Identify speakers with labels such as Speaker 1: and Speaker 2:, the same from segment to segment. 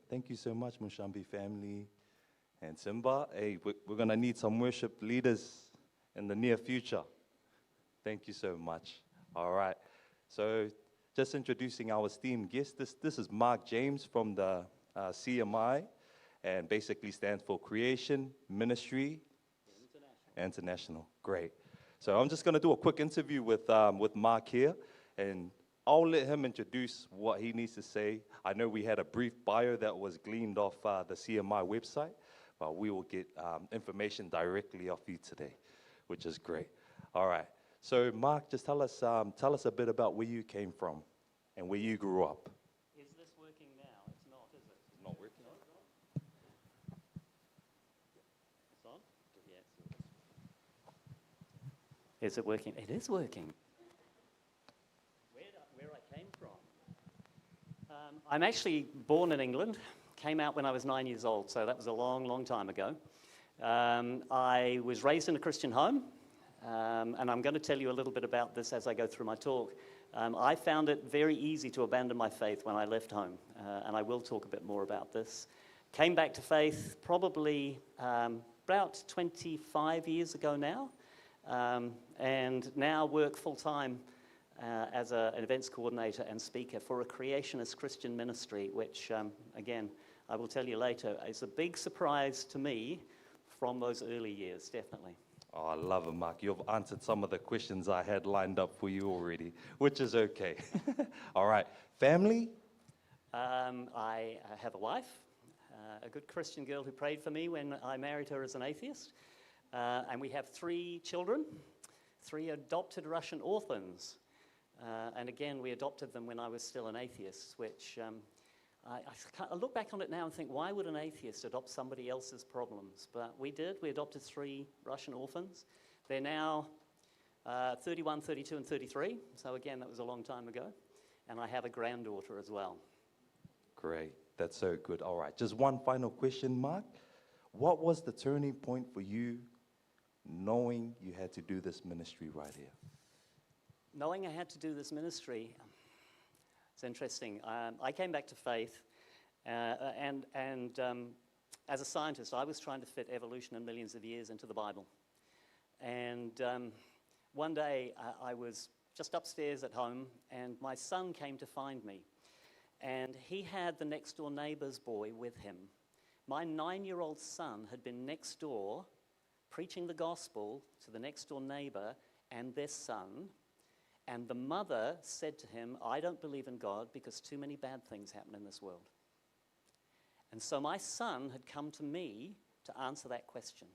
Speaker 1: Thank you so much, Mushambi family and Simba. Hey, we're going to need some worship leaders in the near future. Thank you so much. All right. So just introducing our esteemed guest. This is Mark James from the CMI, and basically stands for Creation Ministry International. Great. So I'm just going to do a quick interview with Mark here, and I'll let him introduce what he needs to say. I know we had a brief bio that was gleaned off the CMI website, but we will get information directly off you today, which is great. All right. So Mark, just tell us a bit about where you came from and where you grew up.
Speaker 2: Is this working now? It's not, is it?
Speaker 1: It's not working.
Speaker 2: It's on? Yeah. Is it working? It is working. Where I came from? I'm actually born in England. Came out when I was 9 years old, so that was a long, long time ago. I was raised in a Christian home, and I'm going to tell you a little bit about this as I go through my talk. I found it very easy to abandon my faith when I left home, and I will talk a bit more about this. Came back to faith probably about 25 years ago now, and now work full-time as an events coordinator and speaker for a creationist Christian ministry, which, again, I will tell you later, is a big surprise to me from those early years, definitely.
Speaker 1: Oh, I love it, Mark. You've answered some of the questions I had lined up for you already, which is okay. All right. Family?
Speaker 2: I have a wife, a good Christian girl who prayed for me when I married her as an atheist. And we have 3 children, 3 adopted Russian orphans. And again, we adopted them when I was still an atheist, which I look back on it now and think, why would an atheist adopt somebody else's problems? But we did. We adopted 3 Russian orphans. They're now 31, 32, and 33. So again, that was a long time ago. And I have a granddaughter as well.
Speaker 1: Great. That's so good. All right. Just one final question, Mark. What was the turning point for you knowing you had to do this ministry right here?
Speaker 2: Knowing I had to do this ministry, it's interesting. I came back to faith, and as a scientist, I was trying to fit evolution and millions of years into the Bible. And one day, I was just upstairs at home, and my son came to find me. And he had the next-door neighbor's boy with him. My 9-year-old son had been next door preaching the gospel to the next-door neighbor and their son. And the mother said to him, I don't believe in God because too many bad things happen in this world. And so my son had come to me to answer that question.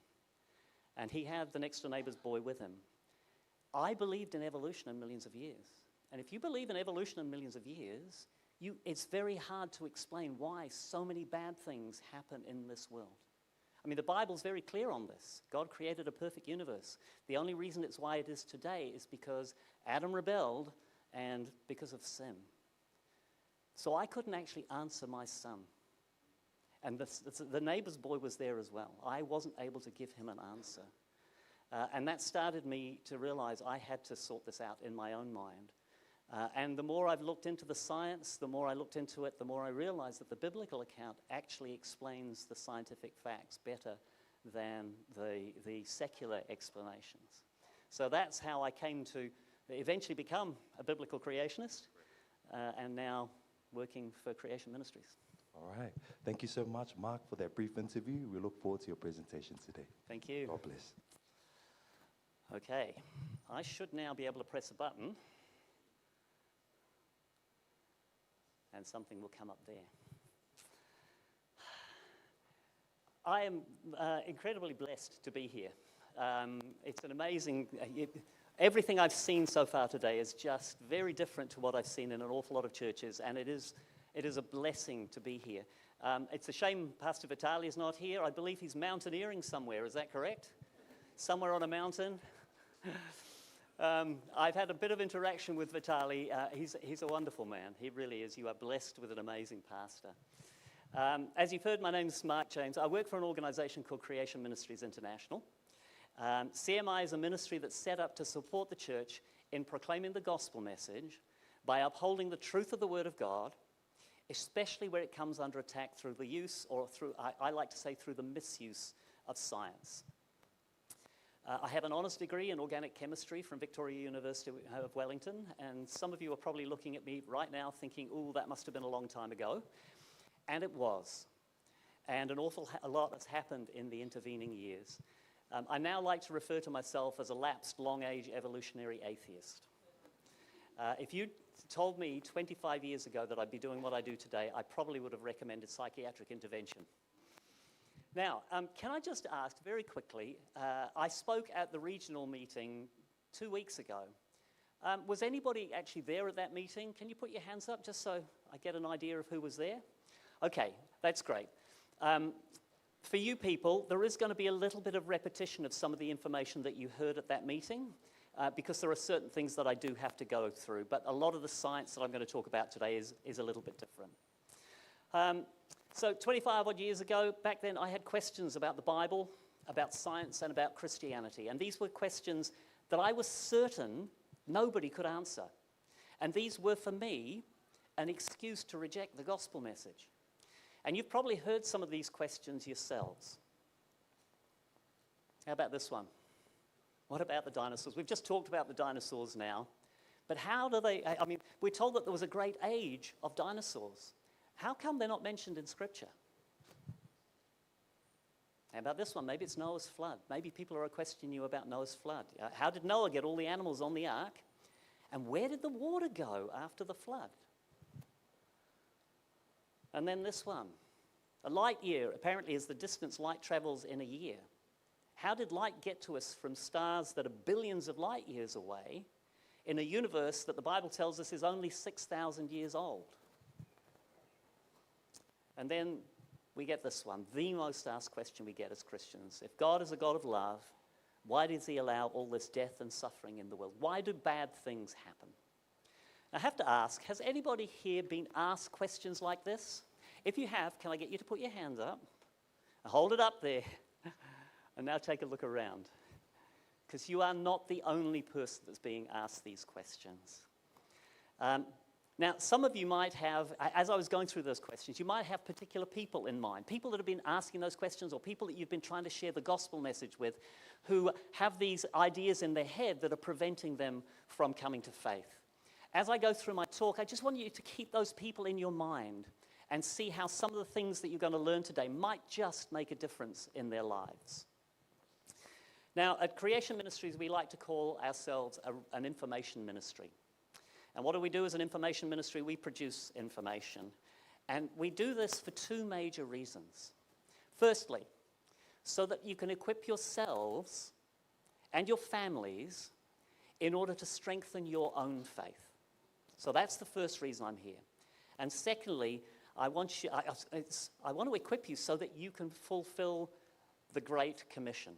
Speaker 2: And he had the next door neighbor's boy with him. I believed in evolution and millions of years. And if you believe in evolution and millions of years, it's very hard to explain why so many bad things happen in this world. I mean, the Bible's very clear on this. God created a perfect universe. The only reason it's why it is today is because Adam rebelled and because of sin. So I couldn't actually answer my son. And the neighbor's boy was there as well. I wasn't able to give him an answer. And that started me to realize I had to sort this out in my own mind. And the more I've looked into the science, the more I looked into it, the more I realized that the biblical account actually explains the scientific facts better than the secular explanations. So that's how I came to eventually become a biblical creationist, and now working for Creation Ministries.
Speaker 1: All right. Thank you so much, Mark, for that brief interview. We look forward to your presentation today.
Speaker 2: Thank you.
Speaker 1: God bless.
Speaker 2: Okay. I should now be able to press a button, and something will come up there. I am incredibly blessed to be here. It's an amazing... everything I've seen so far today is just very different to what I've seen in an awful lot of churches, and it is a blessing to be here. It's a shame Pastor Vitali is not here. I believe he's mountaineering somewhere. Is that correct? Somewhere on a mountain? I've had a bit of interaction with Vitali. He's a wonderful man. He really is. You are blessed with an amazing pastor. As you've heard, my name is Mark James. I work for an organization called Creation Ministries International. CMI is a ministry that's set up to support the church in proclaiming the gospel message by upholding the truth of the Word of God, especially where it comes under attack through the use, or through, I like to say, through the misuse of science. I have an honours degree in organic chemistry from Victoria University of Wellington, and some of you are probably looking at me right now thinking, ooh, that must have been a long time ago. And it was. And a lot has happened in the intervening years. I now like to refer to myself as a lapsed long-age evolutionary atheist. If you told me 25 years ago that I'd be doing what I do today, I probably would have recommended psychiatric intervention. Now, can I just ask very quickly, I spoke at the regional meeting 2 weeks ago. Was anybody actually there at that meeting? Can you put your hands up just so I get an idea of who was there? Okay, that's great. For you people, there is going to be a little bit of repetition of some of the information that you heard at that meeting, because there are certain things that I do have to go through, but a lot of the science that I'm going to talk about today is a little bit different. So 25 odd years ago, back then I had questions about the Bible, about science, and about Christianity. And these were questions that I was certain nobody could answer. And these were, for me, an excuse to reject the gospel message. And you've probably heard some of these questions yourselves. How about this one? What about the dinosaurs? We've just talked about the dinosaurs now. But how do they, I mean, we're told that there was a great age of dinosaurs. How come they're not mentioned in Scripture? How about this one? Maybe it's Noah's flood. Maybe people are questioning you about Noah's flood. How did Noah get all the animals on the ark? And where did the water go after the flood? And then this one. A light year apparently is the distance light travels in a year. How did light get to us from stars that are billions of light years away in a universe that the Bible tells us is only 6,000 years old? And then we get this one, the most asked question we get as Christians. If God is a God of love, why does he allow all this death and suffering in the world? Why do bad things happen? I have to ask, has anybody here been asked questions like this? If you have, can I get you to put your hands up? Hold it up there. And now take a look around. Because you are not the only person that's being asked these questions. Now, some of you might have, as I was going through those questions, you might have particular people in mind, people that have been asking those questions or people that you've been trying to share the gospel message with who have these ideas in their head that are preventing them from coming to faith. As I go through my talk, I just want you to keep those people in your mind and see how some of the things that you're going to learn today might just make a difference in their lives. Now, at Creation Ministries, we like to call ourselves an information ministry. And what do we do as an information ministry? We produce information. And we do this for two major reasons. Firstly, so that you can equip yourselves and your families in order to strengthen your own faith. So that's the first reason I'm here. And secondly, I want to equip you so that you can fulfill the Great Commission.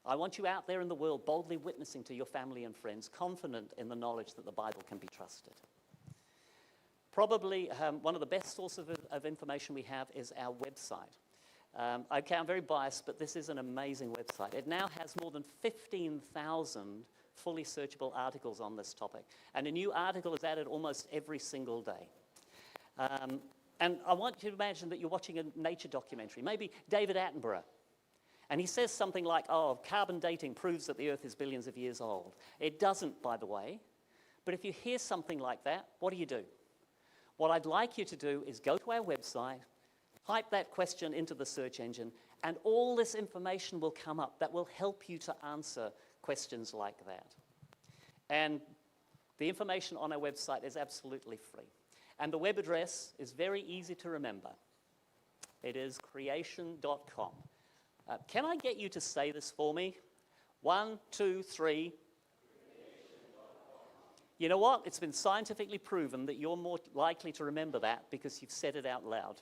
Speaker 2: I want you out there in the world boldly witnessing to your family and friends, confident in the knowledge that the Bible can be trusted. Probably one of the best sources of information we have is our website. Okay, I'm very biased, but this is an amazing website. It now has more than 15,000 fully searchable articles on this topic. And a new article is added almost every single day. And I want you to imagine that you're watching a nature documentary, maybe David Attenborough. And he says something like, oh, carbon dating proves that the Earth is billions of years old. It doesn't, by the way. But if you hear something like that, what do? What I'd like you to do is go to our website, type that question into the search engine, and all this information will come up that will help you to answer questions like that. And the information on our website is absolutely free. And the web address is very easy to remember. It is creation.com. Can I get you to say this for me? 1, 2, 3. You know what? It's been scientifically proven that you're more likely to remember that because you've said it out loud.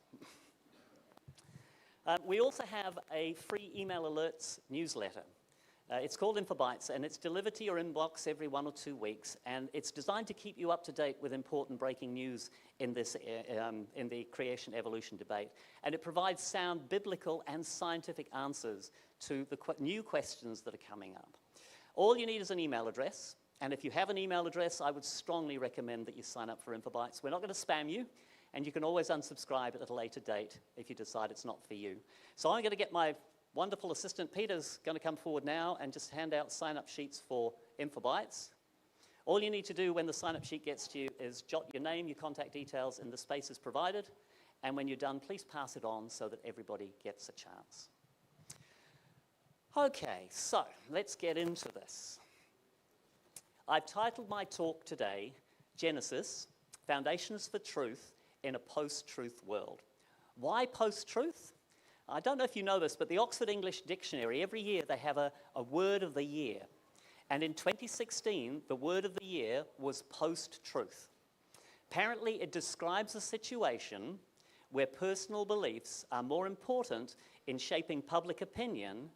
Speaker 2: We also have a free email alerts newsletter. It's called InfoBytes, and it's delivered to your inbox every 1 or 2 weeks, and it's designed to keep you up to date with important breaking news in the creation evolution debate. And it provides sound biblical and scientific answers to the new questions that are coming up. All you need is an email address, and if you have an email address, I would strongly recommend that you sign up for InfoBytes. We're not going to spam you. and you can always unsubscribe at a later date if you decide it's not for you. So I'm going to get my wonderful assistant Peter's going to come forward now and just hand out sign-up sheets for Infobytes. All you need to do when the sign-up sheet gets to you is jot your name, your contact details in the spaces provided, and when you're done, please pass it on so that everybody gets a chance. Okay, so let's get into this. I've titled my talk today, Genesis, Foundations for Truth in a Post-Truth World. Why post-truth? I don't know if you know this, but the Oxford English Dictionary, every year they have a word of the year. And in 2016, the word of the year was post-truth. Apparently, it describes a situation where personal beliefs are more important in shaping public opinion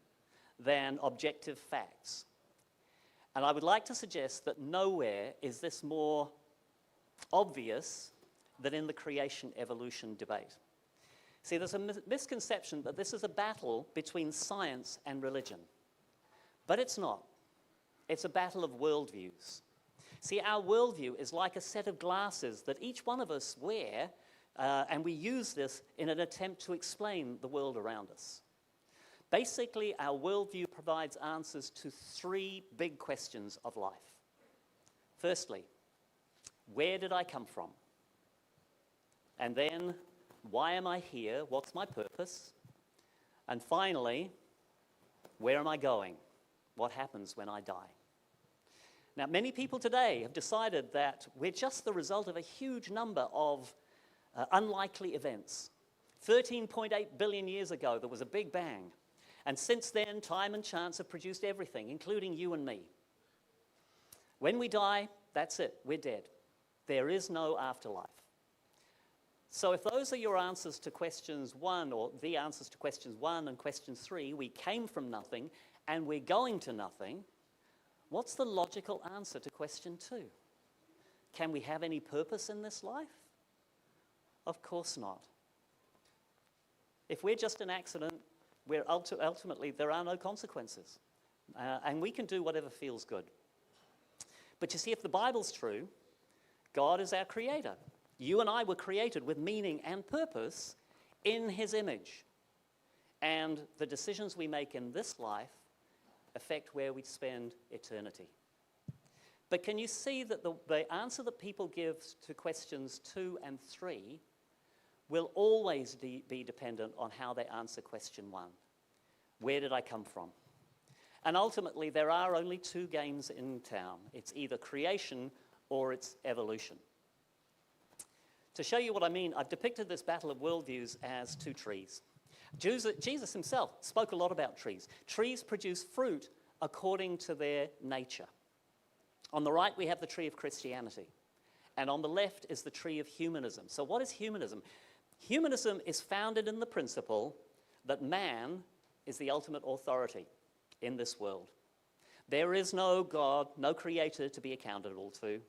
Speaker 2: than objective facts. And I would like to suggest that nowhere is this more obvious than in the creation-evolution debate. See, there's a misconception that this is a battle between science and religion. But it's not. It's a battle of worldviews. See, our worldview is like a set of glasses that each one of us wear, and we use this in an attempt to explain the world around us. Basically, our worldview provides answers to three big questions of life. Firstly, where did I come from? And then, why am I here? What's my purpose? And finally, where am I going? What happens when I die? Now, many people today have decided that we're just the result of a huge number of unlikely events. 13.8 billion years ago, there was a big bang. And since then, time and chance have produced everything, including you and me. When we die, that's it. We're dead. There is no afterlife. So if those are your answers to questions 1, or the answers to questions 1 and question 3, we came from nothing and we're going to nothing, what's the logical answer to question 2? Can we have any purpose in this life? Of course not. If we're just an accident, ultimately there are no consequences. And we can do whatever feels good. But you see, if the Bible's true, God is our creator. You and I were created with meaning and purpose in his image. And the decisions we make in this life affect where we spend eternity. But can you see that the answer that people give to questions 2 and 3 will always be dependent on how they answer question 1? Where did I come from? And ultimately, there are only 2 games in town. It's either creation or it's evolution. To show you what I mean, I've depicted this battle of worldviews as 2 trees. Jesus himself spoke a lot about trees. Trees produce fruit according to their nature. On the right, we have the tree of Christianity. And on the left is the tree of humanism. So what is humanism? Humanism is founded in the principle that man is the ultimate authority in this world. There is no God, no creator to be accountable to.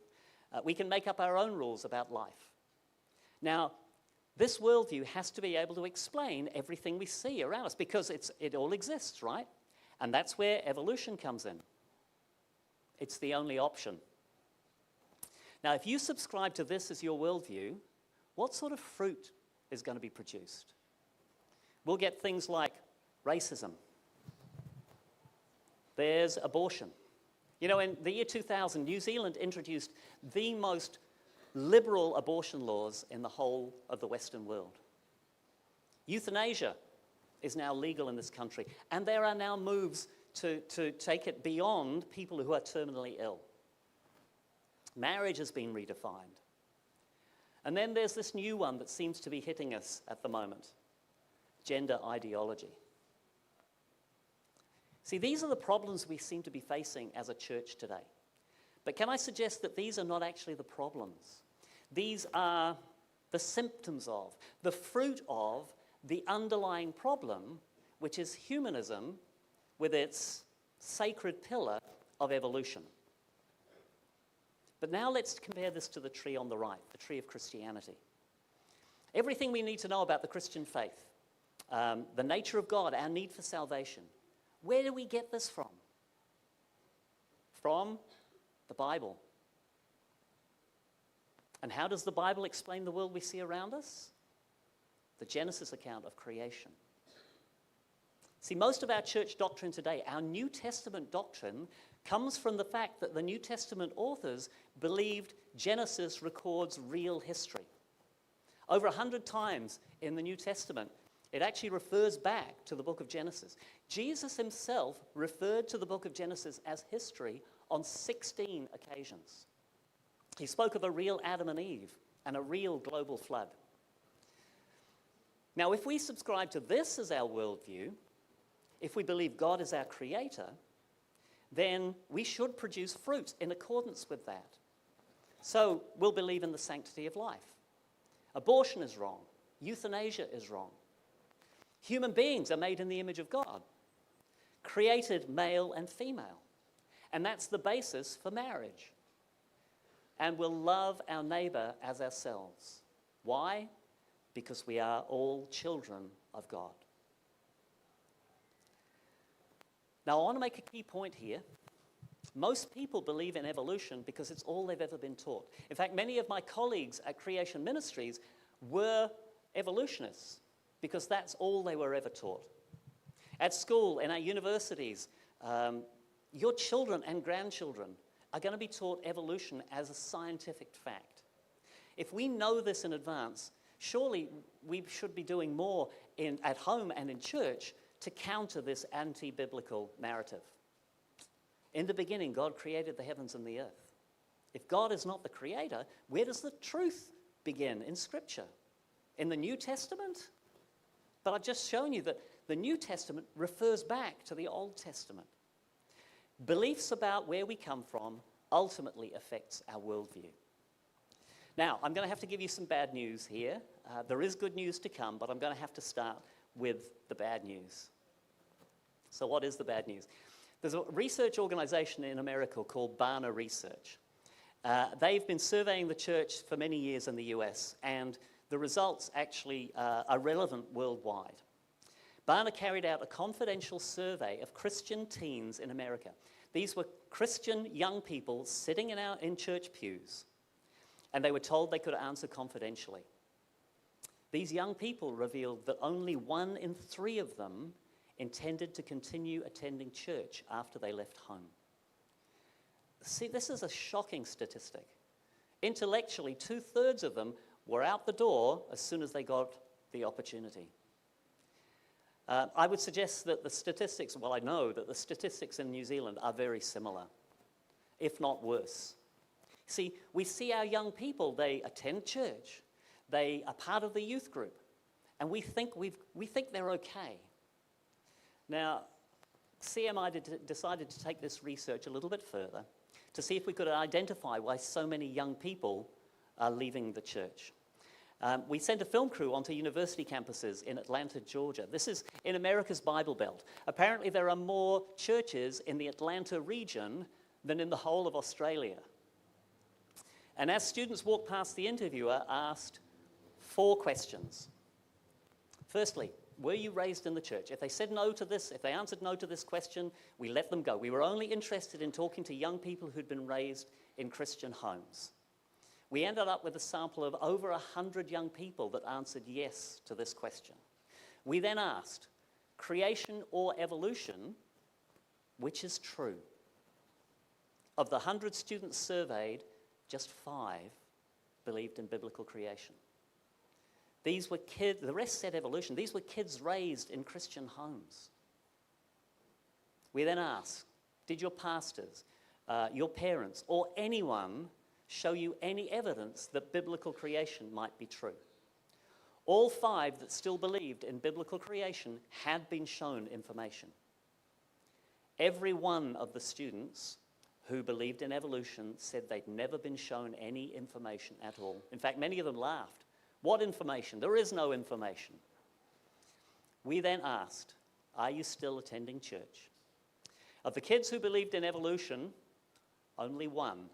Speaker 2: We can make up our own rules about life. Now, this worldview has to be able to explain everything we see around us because it all exists, right? And that's where evolution comes in. It's the only option. Now, if you subscribe to this as your worldview, what sort of fruit is going to be produced? We'll get things like racism. There's abortion. You know, in the year 2000, New Zealand introduced the most liberal abortion laws in the whole of the Western world. Euthanasia is now legal in this country, and there are now moves to take it beyond people who are terminally ill. Marriage has been redefined. And then there's this new one that seems to be hitting us at the moment, gender ideology. See, these are the problems we seem to be facing as a church today. But can I suggest that these are not actually the problems? These are the symptoms of, the fruit of, the underlying problem, which is humanism with its sacred pillar of evolution. But now let's compare this to the tree on the right, the tree of Christianity. Everything we need to know about the Christian faith, the nature of God, our need for salvation, where do we get this from? From the Bible. And how does the Bible explain the world we see around us? The Genesis account of creation. See, most of our church doctrine today, our New Testament doctrine, comes from the fact that the New Testament authors believed Genesis records real history. Over 100 times in the New Testament, it actually refers back to the book of Genesis. Jesus himself referred to the book of Genesis as history on 16 occasions. He spoke of a real Adam and Eve and a real global flood. Now, if we subscribe to this as our worldview, if we believe God is our creator, then we should produce fruit in accordance with that. So we'll believe in the sanctity of life. Abortion is wrong. Euthanasia is wrong. Human beings are made in the image of God, created male and female. And that's the basis for marriage. And we'll love our neighbor as ourselves. Why? Because we are all children of God. Now, I want to make a key point here. Most people believe in evolution because it's all they've ever been taught. In fact, many of my colleagues at Creation Ministries were evolutionists because that's all they were ever taught. At school, in our universities, your children and grandchildren are going to be taught evolution as a scientific fact. If we know this in advance, surely we should be doing more at home and in church to counter this anti-biblical narrative. In the beginning, God created the heavens and the earth. If God is not the creator, where does the truth begin in Scripture? In the New Testament? But I've just shown you that the New Testament refers back to the Old Testament. Beliefs about where we come from ultimately affects our worldview. Now, I'm going to have to give you some bad news here. There is good news to come, but I'm going to have to start with the bad news. So what is the bad news? There's a research organization in America called Barna Research. They've been surveying the church for many years in the US, and the results actually are relevant worldwide. Barna carried out a confidential survey of Christian teens in America. These were Christian young people sitting in church pews, and they were told they could answer confidentially. These young people revealed that only 1 in 3 of them intended to continue attending church after they left home. See, this is a shocking statistic. Intellectually, 2/3 of them were out the door as soon as they got the opportunity. I would suggest that the statistics, well, I know that the statistics in New Zealand are very similar, if not worse. See, we see our young people, they attend church, they are part of the youth group, and we think they're okay. Now, CMI decided to take this research a little bit further to see if we could identify why so many young people are leaving the church. We sent a film crew onto university campuses in Atlanta, Georgia. This is in America's Bible Belt. Apparently, there are more churches in the Atlanta region than in the whole of Australia. And as students walked past, the interviewer asked 4 questions. Firstly, were you raised in the church? If they said no to this, if they answered no to this question, we let them go. We were only interested in talking to young people who'd been raised in Christian homes. We ended up with a sample of over 100 young people that answered yes to this question. We then asked, creation or evolution, which is true? Of the 100 students surveyed, just 5 believed in biblical creation. These were kids, the rest said evolution. These were kids raised in Christian homes. We then asked, did your pastors, your parents, or anyone show you any evidence that biblical creation might be true? All 5 that still believed in biblical creation had been shown information. Every one of the students who believed in evolution said they'd never been shown any information at all. In fact, many of them laughed. What information? There is no information. We then asked, are you still attending church? Of the kids who believed in evolution, only 1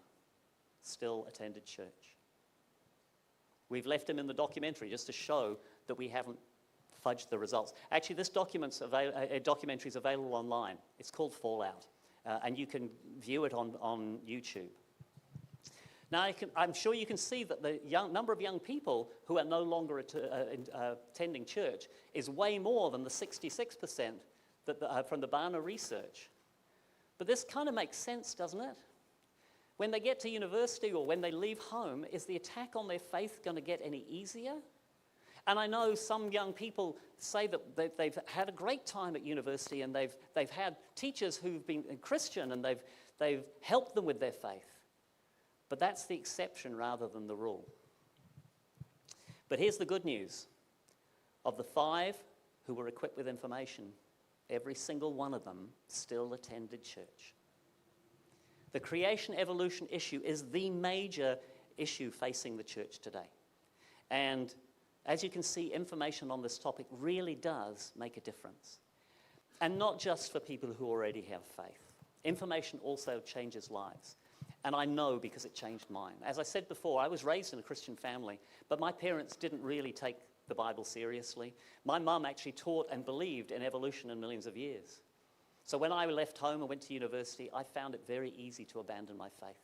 Speaker 2: still attended church. We've left him in the documentary just to show that we haven't fudged the results. Actually, this documentary is available online. It's called Fallout, and you can view it on YouTube. Now, I'm sure you can see that the number of young people who are no longer attending church is way more than the 66% from the Barna research. But this kind of makes sense, doesn't it? When they get to university or when they leave home, is the attack on their faith going to get any easier? And I know some young people say that they've had a great time at university and they've had teachers who've been Christian and they've helped them with their faith. But that's the exception rather than the rule. But here's the good news. Of the 5 who were equipped with information, every single one of them still attended church. The creation evolution issue is the major issue facing the church today. And as you can see, information on this topic really does make a difference. And not just for people who already have faith. Information also changes lives. And I know because it changed mine. As I said before, I was raised in a Christian family, but my parents didn't really take the Bible seriously. My mum actually taught and believed in evolution and millions of years. So when I left home and went to university, I found it very easy to abandon my faith.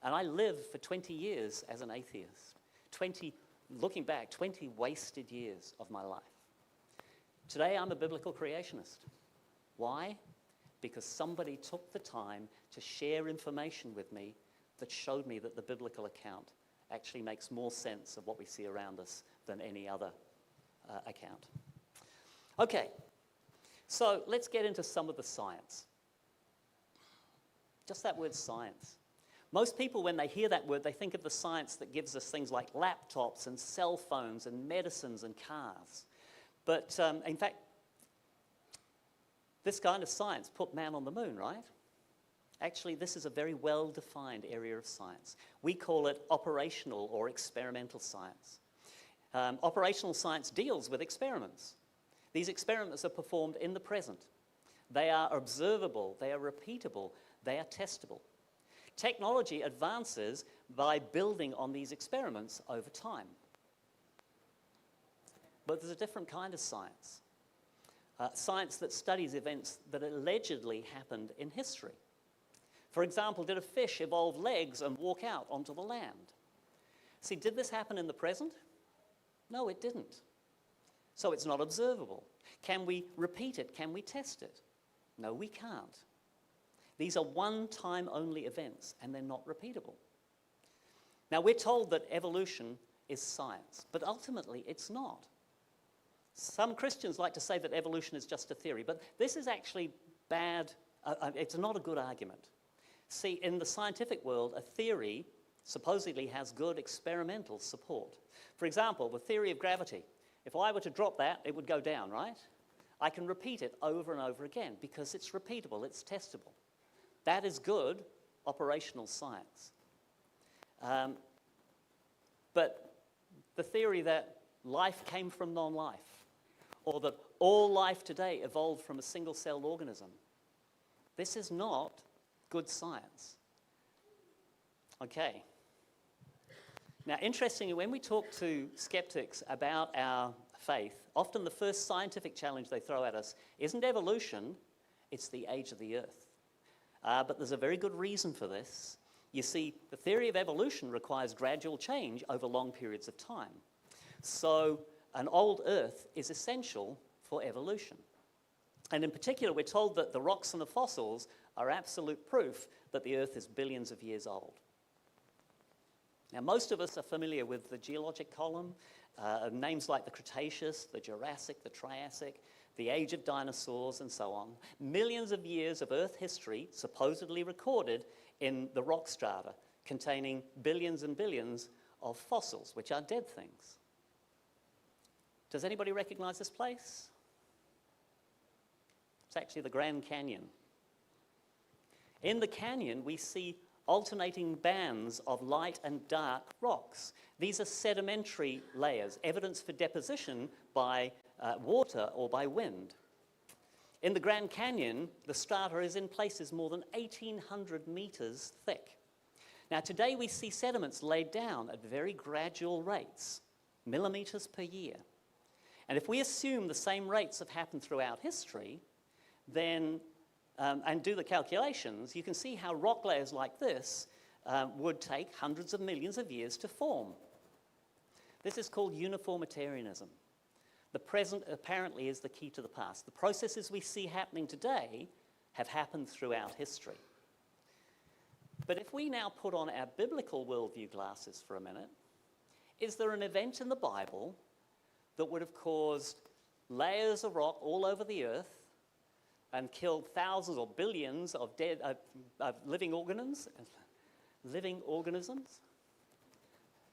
Speaker 2: And I lived for 20 years as an atheist. Looking back, 20 wasted years of my life. Today, I'm a biblical creationist. Why? Because somebody took the time to share information with me that showed me that the biblical account actually makes more sense of what we see around us than any other account. Okay, so let's get into some of the science. Just that word science. Most people, when they hear that word, they think of the science that gives us things like laptops and cell phones and medicines and cars. But in fact, this kind of science put man on the moon, right? Actually, this is a very well-defined area of science. We call it operational or experimental science. Operational science deals with experiments. These experiments are performed in the present. They are observable, they are repeatable, they are testable. Technology advances by building on these experiments over time. But there's a different kind of science. Science that studies events that allegedly happened in history. For example, did a fish evolve legs and walk out onto the land? See, did this happen in the present? No, it didn't. So it's not observable. Can we repeat it? Can we test it? No, we can't. These are one-time only events, and they're not repeatable. Now, we're told that evolution is science, but ultimately it's not. Some Christians like to say that evolution is just a theory, but this is actually bad. It's not a good argument. See, in the scientific world, a theory supposedly has good experimental support. For example, the theory of gravity. If I were to drop that, it would go down, right? I can repeat it over and over again because it's repeatable, it's testable. That is good operational science. But the theory that life came from non-life, or that all life today evolved from a single-celled organism, this is not good science. Okay. Now, interestingly, when we talk to skeptics about our faith, often the first scientific challenge they throw at us isn't evolution, it's the age of the earth. But there's a very good reason for this. You see, the theory of evolution requires gradual change over long periods of time. So an old earth is essential for evolution. And in particular, we're told that the rocks and the fossils are absolute proof that the earth is billions of years old. Now, most of us are familiar with the geologic column, names like the Cretaceous, the Jurassic, the Triassic, the age of dinosaurs, and so on. Millions of years of Earth history supposedly recorded in the rock strata, containing billions and billions of fossils, which are dead things. Does anybody recognize this place? It's actually the Grand Canyon. In the canyon, we see alternating bands of light and dark rocks. These are sedimentary layers, evidence for deposition by water or by wind. In the Grand Canyon, the strata is in places more than 1,800 meters thick. Now, today we see sediments laid down at very gradual rates, millimeters per year. And if we assume the same rates have happened throughout history, then and do the calculations, you can see how rock layers like this would take hundreds of millions of years to form. This is called uniformitarianism. The present apparently is the key to the past. The processes we see happening today have happened throughout history. But if we now put on our biblical worldview glasses for a minute, is there an event in the Bible that would have caused layers of rock all over the earth and killed thousands or billions of dead living organisms?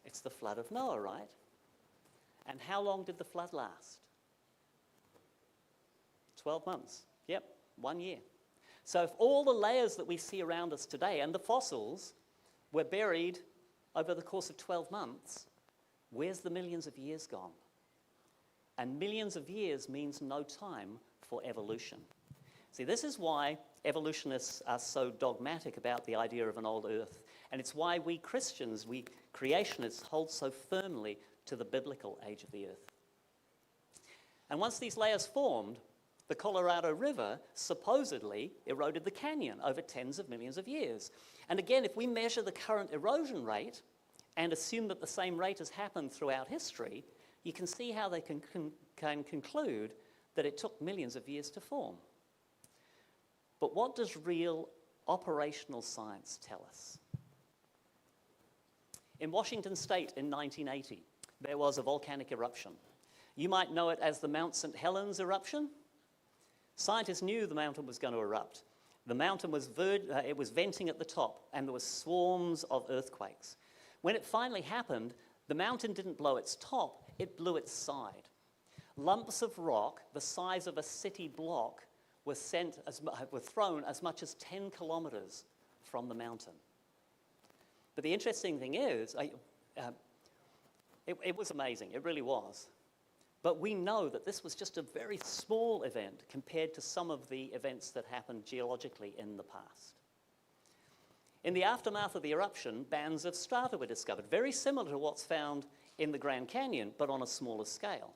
Speaker 2: It's the flood of Noah, right? And how long did the flood last? 12 months. Yep, 1 year. So if all the layers that we see around us today and the fossils were buried over the course of 12 months, where's the millions of years gone? And millions of years means no time for evolution. See, this is why evolutionists are so dogmatic about the idea of an old earth. And it's why we Christians, we creationists, hold so firmly to the biblical age of the earth. And once these layers formed, the Colorado River supposedly eroded the canyon over tens of millions of years. And again, if we measure the current erosion rate and assume that the same rate has happened throughout history, you can see how they can conclude that it took millions of years to form. But what does real operational science tell us? In Washington State in 1980, there was a volcanic eruption. You might know it as the Mount St. Helens eruption. Scientists knew the mountain was going to erupt. The mountain was venting at the top, and there were swarms of earthquakes. When it finally happened, the mountain didn't blow its top, it blew its side. Lumps of rock the size of a city block were thrown as much as 10 kilometers from the mountain. But the interesting thing is, it was amazing, it really was. But we know that this was just a very small event compared to some of the events that happened geologically in the past. In the aftermath of the eruption, bands of strata were discovered, very similar to what's found in the Grand Canyon, but on a smaller scale.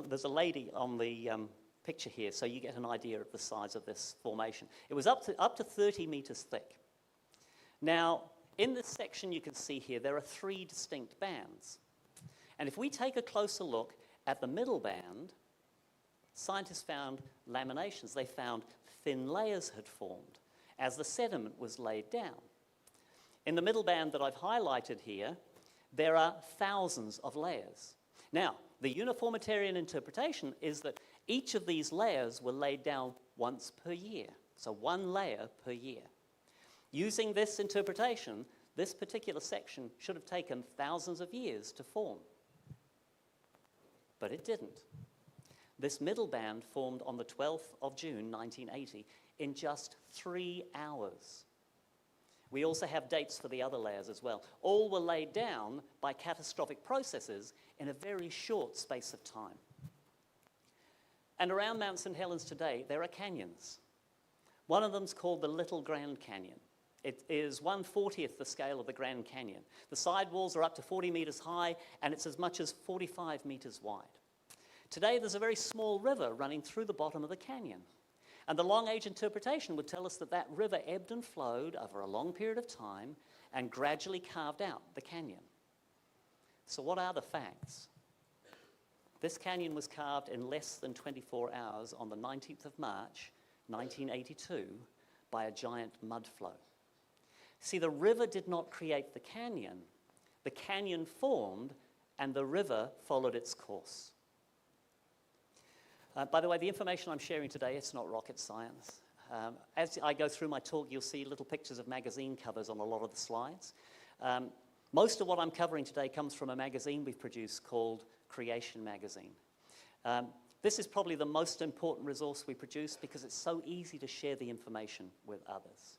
Speaker 2: There's a lady on the picture here, so you get an idea of the size of this formation. It was up to 30 meters thick. Now, in this section you can see here, there are 3 distinct bands. And if we take a closer look at the middle band, scientists found laminations. They found thin layers had formed as the sediment was laid down. In the middle band that I've highlighted here, there are thousands of layers. Now, the uniformitarian interpretation is that each of these layers were laid down once per year, so 1 layer per year. Using this interpretation, this particular section should have taken thousands of years to form. But it didn't. This middle band formed on the 12th of June, 1980, in just 3 hours. We also have dates for the other layers as well. All were laid down by catastrophic processes in a very short space of time. And around Mount St. Helens today, there are canyons. One of them's called the Little Grand Canyon. It is 1/40th the scale of the Grand Canyon. The side walls are up to 40 meters high, and it's as much as 45 meters wide. Today, there's a very small river running through the bottom of the canyon. And the long-age interpretation would tell us that that river ebbed and flowed over a long period of time and gradually carved out the canyon. So what are the facts? This canyon was carved in less than 24 hours on the 19th of March, 1982, by a giant mud flow. See, the river did not create the canyon. The canyon formed, and the river followed its course. By the way, the information I'm sharing today, it's not rocket science. As I go through my talk, you'll see little pictures of magazine covers on a lot of the slides. Most of what I'm covering today comes from a magazine we've produced called Creation Magazine. This is probably the most important resource we produce because it's so easy to share the information with others.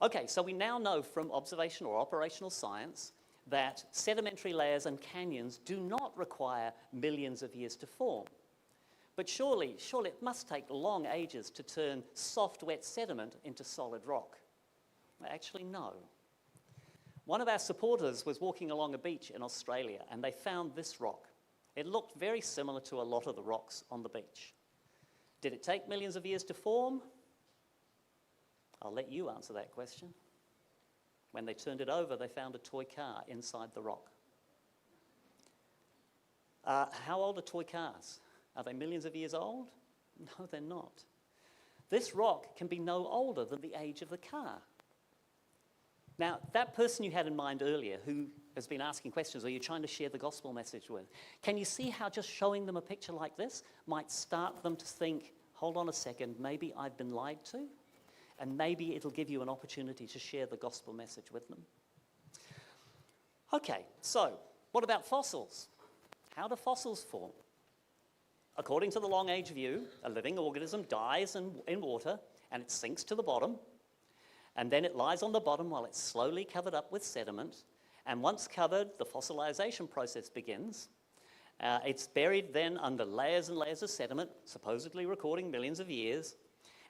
Speaker 2: Okay, so we now know from observation or operational science that sedimentary layers and canyons do not require millions of years to form. But surely it must take long ages to turn soft, wet sediment into solid rock. Actually, no. One of our supporters was walking along a beach in Australia, and they found this rock. It looked very similar to a lot of the rocks on the beach. Did it take millions of years to form? I'll let you answer that question. When they turned it over, they found a toy car inside the rock. How old are toy cars? Are they millions of years old? No, they're not. This rock can be no older than the age of the car. Now, that person you had in mind earlier who has been asking questions or you're trying to share the gospel message with, can you see how just showing them a picture like this might start them to think, hold on a second, maybe I've been lied to? And maybe it'll give you an opportunity to share the gospel message with them. Okay, so what about fossils? How do fossils form? According to the long-age view, a living organism dies in water and it sinks to the bottom, and then it lies on the bottom while it's slowly covered up with sediment, and once covered, the fossilization process begins. It's buried then under layers and layers of sediment, supposedly recording millions of years,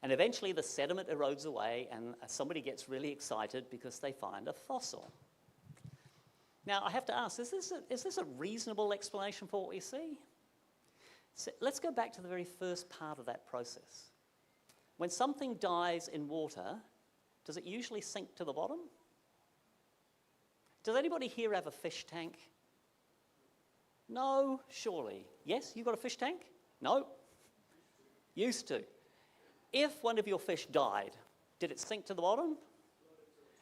Speaker 2: and eventually the sediment erodes away and somebody gets really excited because they find a fossil. Now, I have to ask, is this a reasonable explanation for what we see? So let's go back to the very first part of that process. When something dies in water, does it usually sink to the bottom? Does anybody here have a fish tank? No, surely. Yes, you got a fish tank? No? Used to. If one of your fish died, did it sink to the bottom?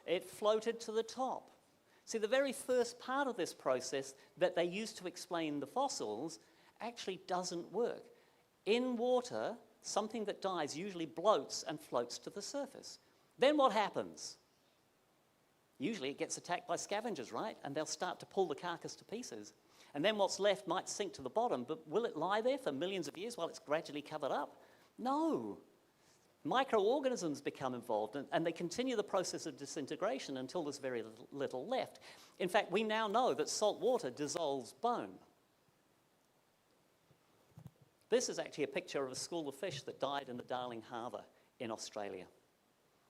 Speaker 2: It floated to the top. See, the very first part of this process that they used to explain the fossils actually doesn't work. In water, something that dies usually bloats and floats to the surface. Then what happens? Usually it gets attacked by scavengers, right? And they'll start to pull the carcass to pieces. And then what's left might sink to the bottom, but will it lie there for millions of years while it's gradually covered up? No. Microorganisms become involved, and they continue the process of disintegration until there's very little left. In fact, we now know that salt water dissolves bone. This is actually a picture of a school of fish that died in the Darling Harbour in Australia.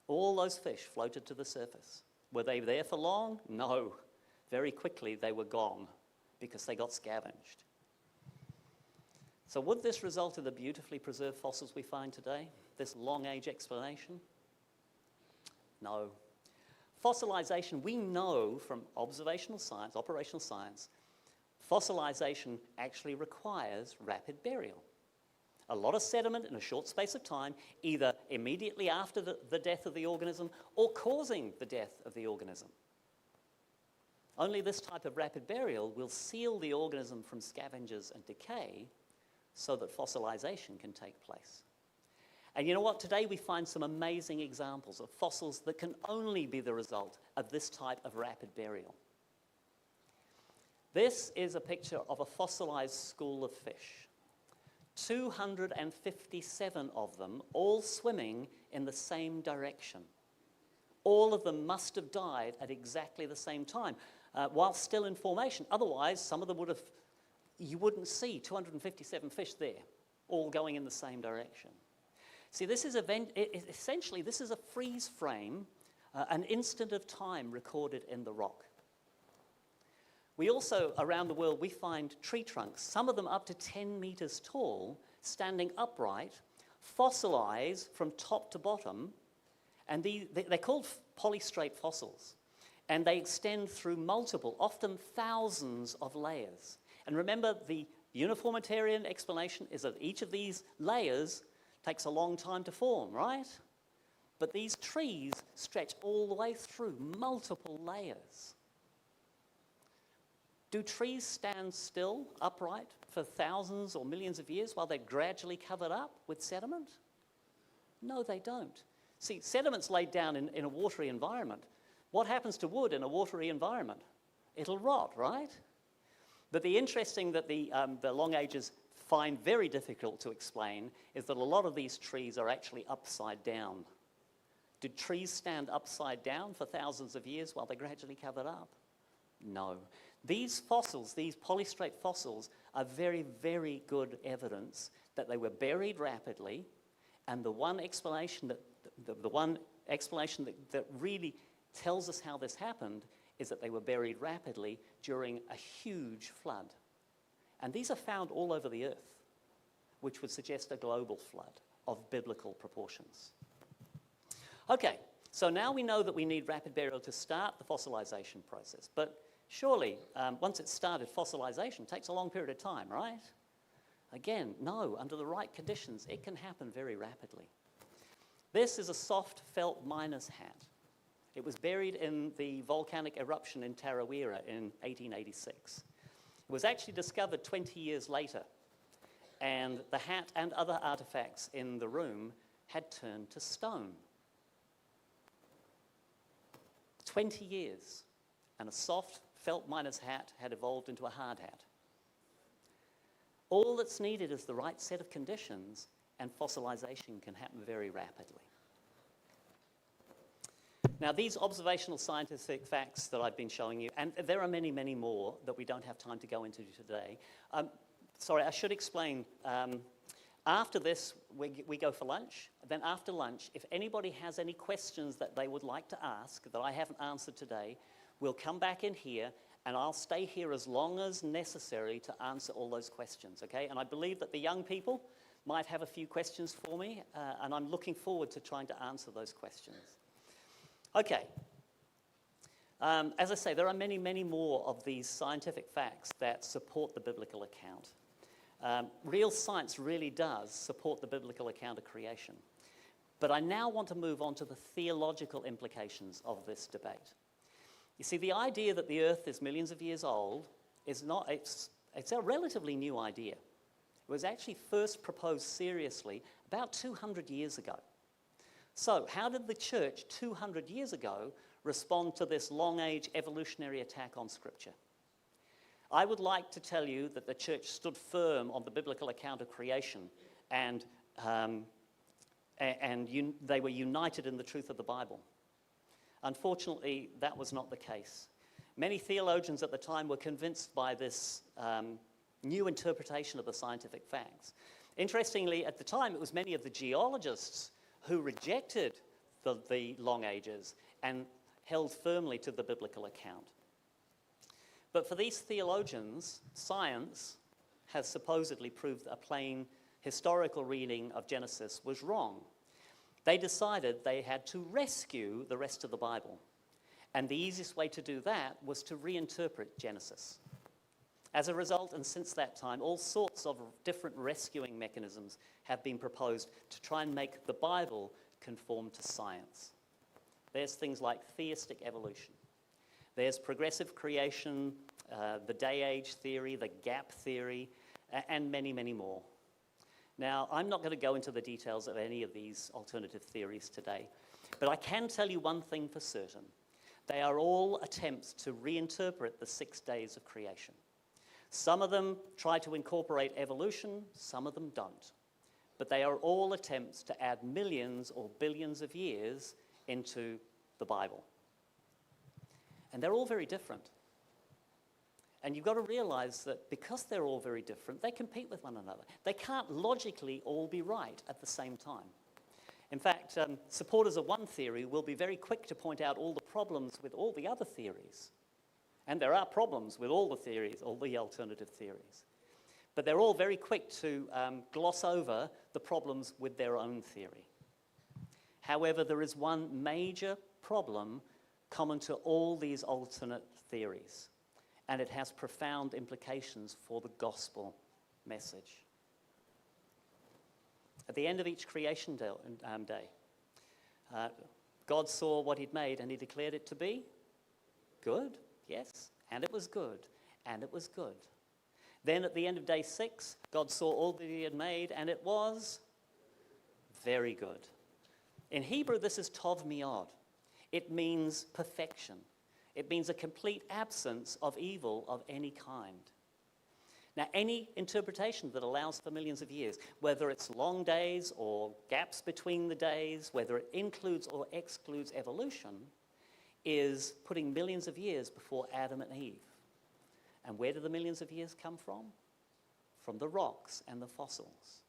Speaker 2: All those fish floated to the surface. Were they there for long? No. Very quickly they were gone because they got scavenged. So would this result in the beautifully preserved fossils we find today? This long-age explanation? No. Fossilization, we know from observational science, operational science, fossilization actually requires rapid burial. A lot of sediment in a short space of time, either immediately after the death of the organism or causing the death of the organism. Only this type of rapid burial will seal the organism from scavengers and decay so that fossilization can take place. And you know what? Today we find some amazing examples of fossils that can only be the result of this type of rapid burial. This is a picture of a fossilized school of fish. 257 of them, all swimming in the same direction. All of them must have died at exactly the same time, while still in formation. Otherwise, some of them you wouldn't see 257 fish there, all going in the same direction. See, this is essentially, this is a freeze frame, an instant of time recorded in the rock. We also, around the world, we find tree trunks, some of them up to 10 meters tall, standing upright, fossilized from top to bottom, and they're called polystrate fossils, and they extend through multiple, often thousands of layers. And remember, the uniformitarian explanation is that each of these layers takes a long time to form, right? But these trees stretch all the way through multiple layers. Do trees stand still, upright, for thousands or millions of years while they're gradually covered up with sediment? No, they don't. See, sediment's laid down in a watery environment. What happens to wood in a watery environment? It'll rot, right? But the interesting that the long ages find very difficult to explain is that a lot of these trees are actually upside down. Did trees stand upside down for thousands of years while they're gradually covered up? No. These fossils, these polystrate fossils, are very, very good evidence that they were buried rapidly, and the one explanation that really tells us how this happened is that they were buried rapidly during a huge flood. And these are found all over the earth, which would suggest a global flood of biblical proportions. Okay, So now we know that we need rapid burial to start the fossilization process. But surely, once it's started, fossilization takes a long period of time, right? Again, no, under the right conditions, it can happen very rapidly. This is a soft felt miner's hat. It was buried in the volcanic eruption in Tarawera in 1886. It was actually discovered 20 years later, and the hat and other artifacts in the room had turned to stone. 20 years, and a soft felt miner's hat had evolved into a hard hat. All that's needed is the right set of conditions, and fossilization can happen very rapidly. Now, these observational scientific facts that I've been showing you, and there are many, many more that we don't have time to go into today. Sorry, I should explain. After this, we go for lunch. Then after lunch, if anybody has any questions that they would like to ask that I haven't answered today, we'll come back in here, and I'll stay here as long as necessary to answer all those questions, okay? And I believe that the young people might have a few questions for me, and I'm looking forward to trying to answer those questions. Okay. As I say, there are many, many more of these scientific facts that support the biblical account. Real science really does support the biblical account of creation. But I now want to move on to the theological implications of this debate. You see, the idea that the earth is millions of years old is not, it's a relatively new idea. It was actually first proposed seriously about 200 years ago. So how did the church 200 years ago respond to this long-age evolutionary attack on Scripture? I would like to tell you that the church stood firm on the biblical account of creation, and they were united in the truth of the Bible. Unfortunately, that was not the case. Many theologians at the time were convinced by this new interpretation of the scientific facts. Interestingly, at the time, it was many of the geologists who rejected the long ages and held firmly to the biblical account. But for these theologians, science has supposedly proved that a plain historical reading of Genesis was wrong. They decided they had to rescue the rest of the Bible. And the easiest way to do that was to reinterpret Genesis. As a result, and since that time, all sorts of different rescuing mechanisms have been proposed to try and make the Bible conform to science. There's things like theistic evolution. There's progressive creation, the day-age theory, the gap theory, and many, many more. Now, I'm not going to go into the details of any of these alternative theories today, but I can tell you one thing for certain. They are all attempts to reinterpret the 6 days of creation. Some of them try to incorporate evolution, some of them don't. But they are all attempts to add millions or billions of years into the Bible. And they're all very different. And you've got to realize that because they're all very different, they compete with one another. They can't logically all be right at the same time. In fact, supporters of one theory will be very quick to point out all the problems with all the other theories. And there are problems with all the theories, all the alternative theories. But they're all very quick to gloss over the problems with their own theory. However, there is one major problem common to all these alternate theories, and it has profound implications for the gospel message. At the end of each creation day, God saw what he'd made and he declared it to be good, yes, and it was good, and it was good. Then at the end of day 6, God saw all that he had made and it was very good. In Hebrew, this is tov mi'od. It means perfection. It means a complete absence of evil of any kind. Now, any interpretation that allows for millions of years, whether it's long days or gaps between the days, whether it includes or excludes evolution, is putting millions of years before Adam and Eve. And where do the millions of years come from? From the rocks and the fossils,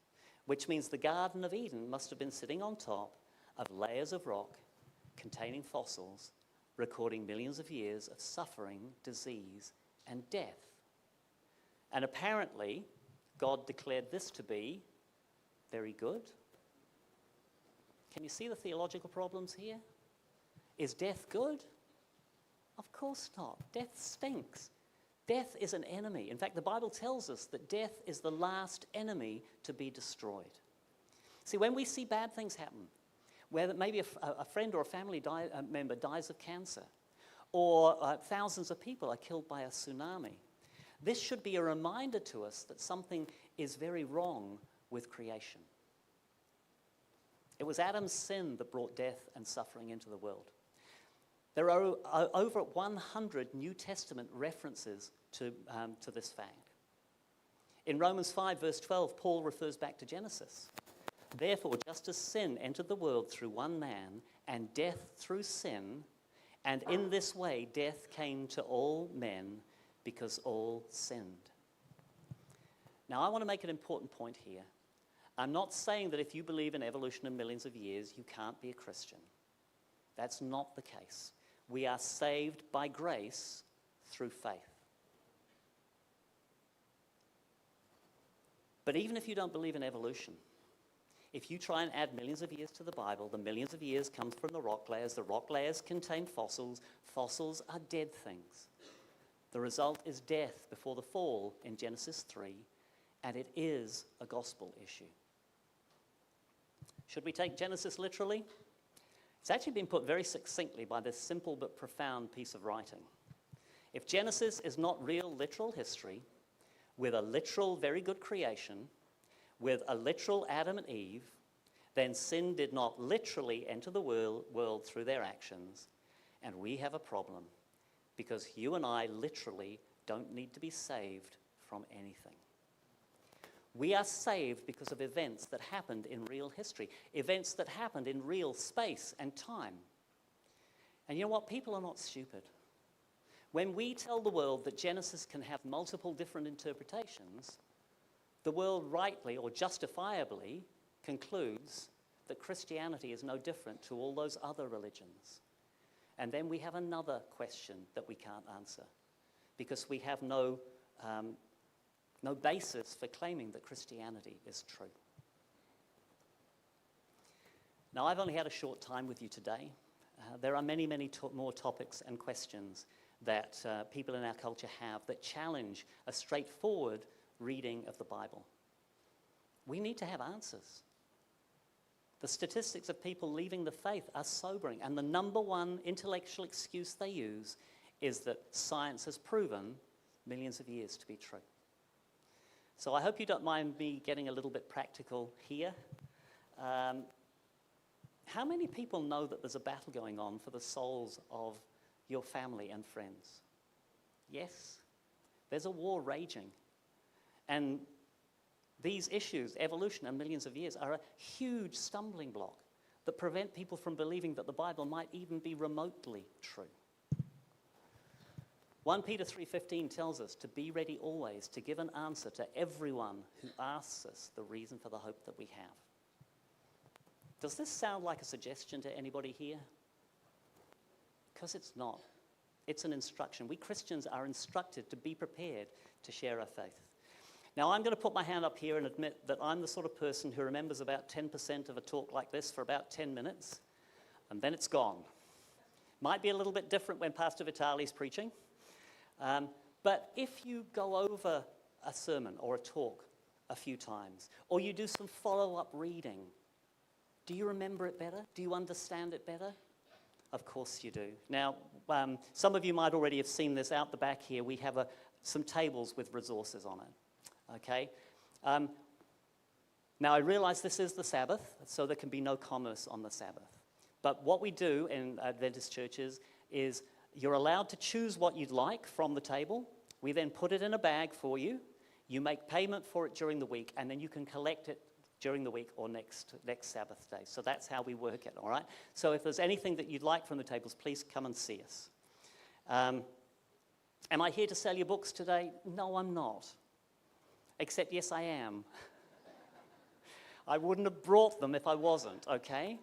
Speaker 2: which means the Garden of Eden must have been sitting on top of layers of rock containing fossils, recording millions of years of suffering, disease, and death. And apparently, God declared this to be very good. Can you see the theological problems here? Is death good? Of course not. Death stinks. Death is an enemy. In fact, the Bible tells us that death is the last enemy to be destroyed. See, when we see bad things happen, where maybe a friend or a family member dies of cancer, or thousands of people are killed by a tsunami, this should be a reminder to us that something is very wrong with creation. It was Adam's sin that brought death and suffering into the world. There are over 100 New Testament references to this fact. In Romans 5, verse 12, Paul refers back to Genesis. Therefore, just as sin entered the world through one man, and death through sin, and in this way death came to all men because all sinned. Now, I want to make an important point here. I'm not saying that if you believe in evolution and millions of years, you can't be a Christian. That's not the case. We are saved by grace through faith. But even if you don't believe in evolution, if you try and add millions of years to the Bible, the millions of years comes from the rock layers. The rock layers contain fossils. Fossils are dead things. The result is death before the fall in Genesis 3, and it is a gospel issue. Should we take Genesis literally? It's actually been put very succinctly by this simple but profound piece of writing. If Genesis is not real literal history, with a literal very good creation, with a literal Adam and Eve, then sin did not literally enter the world through their actions, and we have a problem because you and I literally don't need to be saved from anything. We are saved because of events that happened in real history, events that happened in real space and time. And you know what? People are not stupid. When we tell the world that Genesis can have multiple different interpretations, the world rightly or justifiably concludes that Christianity is no different to all those other religions. And then we have another question that we can't answer because we have no basis for claiming that Christianity is true. Now, I've only had a short time with you today. There are many, many more topics and questions that people in our culture have that challenge a straightforward reading of the Bible. We need to have answers. The statistics of people leaving the faith are sobering, and the number one intellectual excuse they use is that science has proven millions of years to be true. So I hope you don't mind me getting a little bit practical here. How many people know that there's a battle going on for the souls of your family and friends? Yes? There's a war raging. And these issues, evolution and millions of years, are a huge stumbling block that prevent people from believing that the Bible might even be remotely true. 1 Peter 3:15 tells us to be ready always to give an answer to everyone who asks us the reason for the hope that we have. Does this sound like a suggestion to anybody here? Because it's not. It's an instruction. We Christians are instructed to be prepared to share our faith. Now, I'm going to put my hand up here and admit that I'm the sort of person who remembers about 10% of a talk like this for about 10 minutes, and then it's gone. Might be a little bit different when Pastor Vitali's preaching, but if you go over a sermon or a talk a few times, or you do some follow-up reading, do you remember it better? Do you understand it better? Of course you do. Now, some of you might already have seen this out the back here. We have some tables with resources on it. Okay? Now, I realize this is the Sabbath, so there can be no commerce on the Sabbath. But what we do in Adventist churches is you're allowed to choose what you'd like from the table. We then put it in a bag for you. You make payment for it during the week, and then you can collect it during the week or next Sabbath day. So that's how we work it, all right? So if there's anything that you'd like from the tables, please come and see us. Am I here to sell you books today? No, I'm not. Except, yes, I am. I wouldn't have brought them if I wasn't, okay?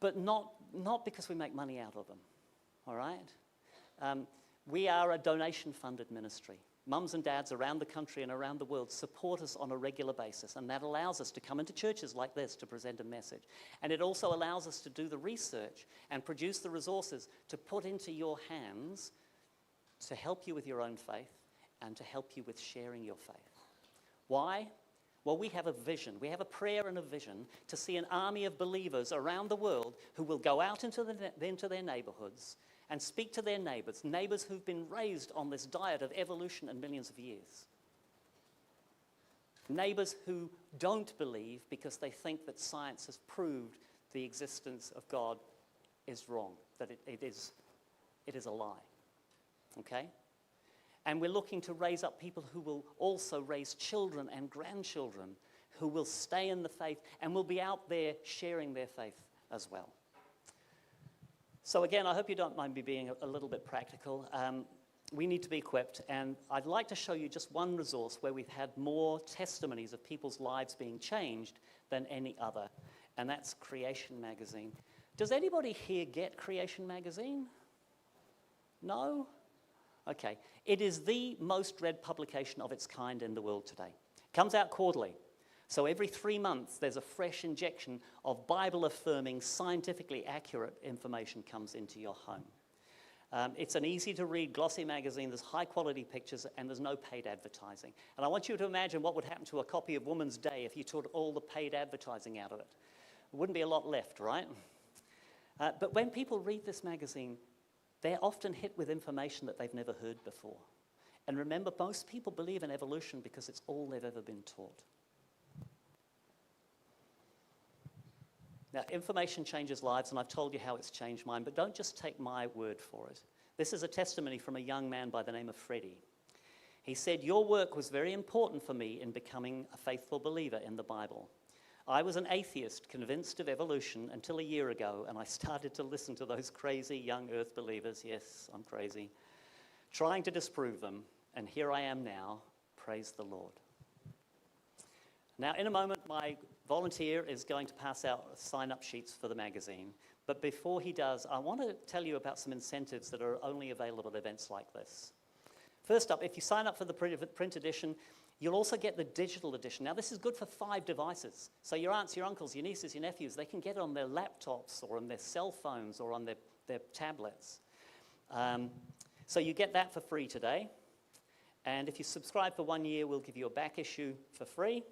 Speaker 2: But not because we make money out of them, all right? We are a donation-funded ministry. mums and dads around the country and around the world support us on a regular basis, and that allows us to come into churches like this to present a message. And it also allows us to do the research and produce the resources to put into your hands to help you with your own faith and to help you with sharing your faith. Why? Well, we have a vision. We have a prayer and a vision to see an army of believers around the world who will go out into their neighborhoods and speak to their neighbors who've been raised on this diet of evolution and millions of years. Neighbors who don't believe because they think that science has proved the existence of God is wrong, that it is a lie. Okay? And we're looking to raise up people who will also raise children and grandchildren who will stay in the faith and will be out there sharing their faith as well. So again, I hope you don't mind me being a little bit practical. We need to be equipped, and I'd like to show you just one resource where we've had more testimonies of people's lives being changed than any other, and that's Creation Magazine. Does anybody here get Creation Magazine? No? Okay. It is the most read publication of its kind in the world today. It comes out quarterly. So every 3 months, there's a fresh injection of Bible-affirming, scientifically accurate information comes into your home. It's an easy-to-read, glossy magazine. There's high-quality pictures, and there's no paid advertising. And I want you to imagine what would happen to a copy of Woman's Day if you took all the paid advertising out of it. There wouldn't be a lot left, right? But when people read this magazine, they're often hit with information that they've never heard before. And remember, most people believe in evolution because it's all they've ever been taught. Now, information changes lives, and I've told you how it's changed mine, but don't just take my word for it. This is a testimony from a young man by the name of Freddie. He said, "Your work was very important for me in becoming a faithful believer in the Bible. I was an atheist, convinced of evolution until a year ago, and I started to listen to those crazy young earth believers, yes, I'm crazy, trying to disprove them, and here I am now, praise the Lord." Now, in a moment, my volunteer is going to pass out sign-up sheets for the magazine, but before he does, I want to tell you about some incentives that are only available at events like this. First up, if you sign up for the print edition, you'll also get the digital edition. Now, this is good for 5 devices. So your aunts, your uncles, your nieces, your nephews, they can get it on their laptops or on their cell phones or on their tablets. So you get that for free today. And if you subscribe for 1 year, we'll give you a back issue for free.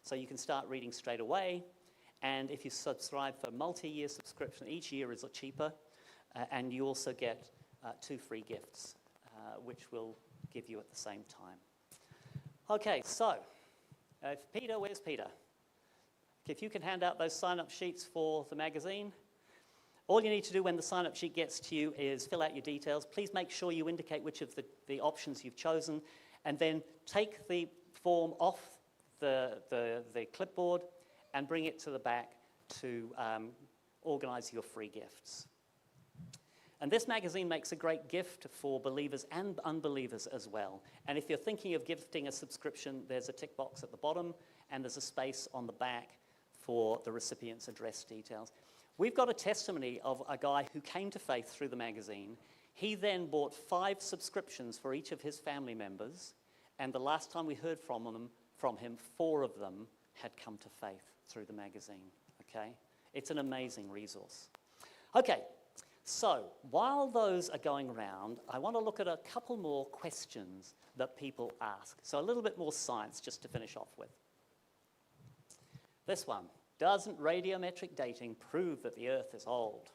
Speaker 2: So you can start reading straight away. And if you subscribe for multi-year subscription, each year is cheaper. And you also get 2 free gifts, which we'll give you at the same time. Okay, so Peter, where's Peter? If you can hand out those sign-up sheets for the magazine. All you need to do when the sign-up sheet gets to you is fill out your details. Please make sure you indicate which of the options you've chosen, and then take the form off the clipboard and bring it to the back to organize your free gifts. And this magazine makes a great gift for believers and unbelievers as well. And if you're thinking of gifting a subscription, there's a tick box at the bottom, and there's a space on the back for the recipient's address details. We've got a testimony of a guy who came to faith through the magazine. He then bought 5 subscriptions for each of his family members, and the last time we heard from him, 4 of them had come to faith through the magazine, okay? It's an amazing resource. Okay, so while those are going around, I want to look at a couple more questions that people ask. So a little bit more science just to finish off with. This one, doesn't radiometric dating prove that the Earth is old?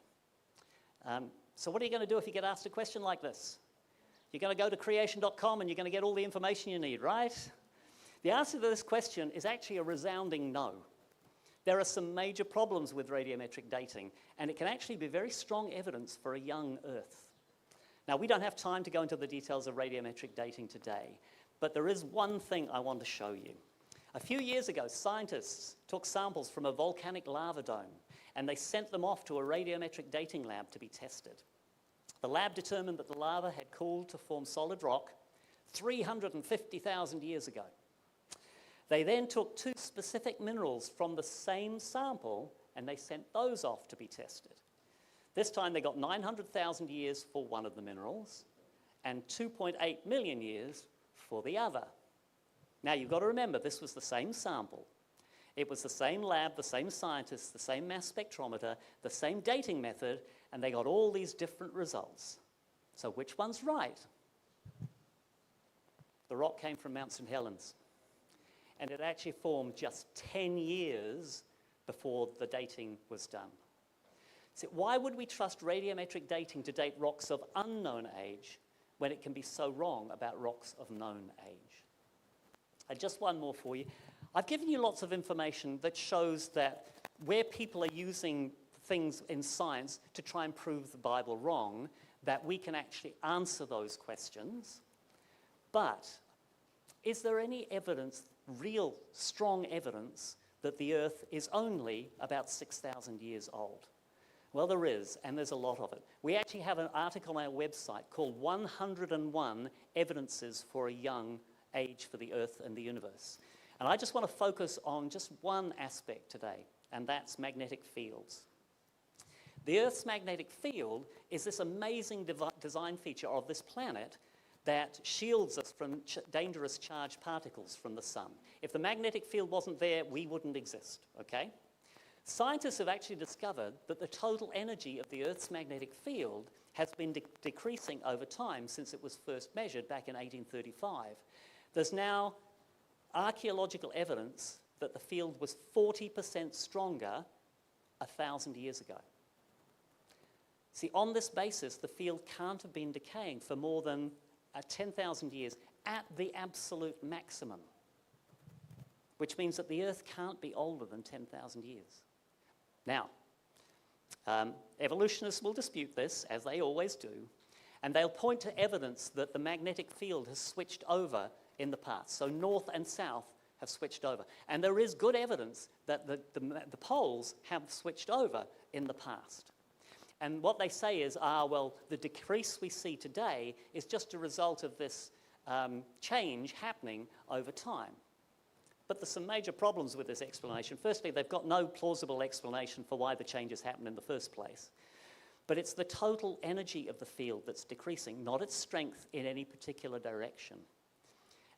Speaker 2: So what are you going to do if you get asked a question like this? You're going to go to creation.com and you're going to get all the information you need, right? The answer to this question is actually a resounding no. There are some major problems with radiometric dating, and it can actually be very strong evidence for a young Earth. Now, we don't have time to go into the details of radiometric dating today, but there is one thing I want to show you. A few years ago, scientists took samples from a volcanic lava dome, and they sent them off to a radiometric dating lab to be tested. The lab determined that the lava had cooled to form solid rock 350,000 years ago. They then took 2 specific minerals from the same sample, and they sent those off to be tested. This time they got 900,000 years for one of the minerals and 2.8 million years for the other. Now, you've got to remember, this was the same sample. It was the same lab, the same scientists, the same mass spectrometer, the same dating method, and they got all these different results. So which one's right? The rock came from Mount St. Helens, and it actually formed just 10 years before the dating was done. So why would we trust radiometric dating to date rocks of unknown age when it can be so wrong about rocks of known age? And just one more for you. I've given you lots of information that shows that where people are using things in science to try and prove the Bible wrong, that we can actually answer those questions. But is there any evidence, real strong evidence, that the Earth is only about 6,000 years old? Well, there is, and there's a lot of it. We actually have an article on our website called 101 Evidences for a Young Age for the Earth and the Universe. And I just want to focus on just one aspect today, and that's magnetic fields. The Earth's magnetic field is this amazing design feature of this planet that shields us from dangerous charged particles from the sun. If the magnetic field wasn't there, we wouldn't exist, okay? Scientists have actually discovered that the total energy of the Earth's magnetic field has been decreasing over time since it was first measured back in 1835. There's now archaeological evidence that the field was 40% stronger 1,000 years ago. See, on this basis, the field can't have been decaying for more than 10,000 years at the absolute maximum, which means that the Earth can't be older than 10,000 years. Now, evolutionists will dispute this, as they always do, and they'll point to evidence that the magnetic field has switched over in the past. So north and south have switched over. And there is good evidence that the poles have switched over in the past. And what they say is, well, the decrease we see today is just a result of this change happening over time. But there's some major problems with this explanation. Firstly, they've got no plausible explanation for why the changes happened in the first place. But it's the total energy of the field that's decreasing, not its strength in any particular direction.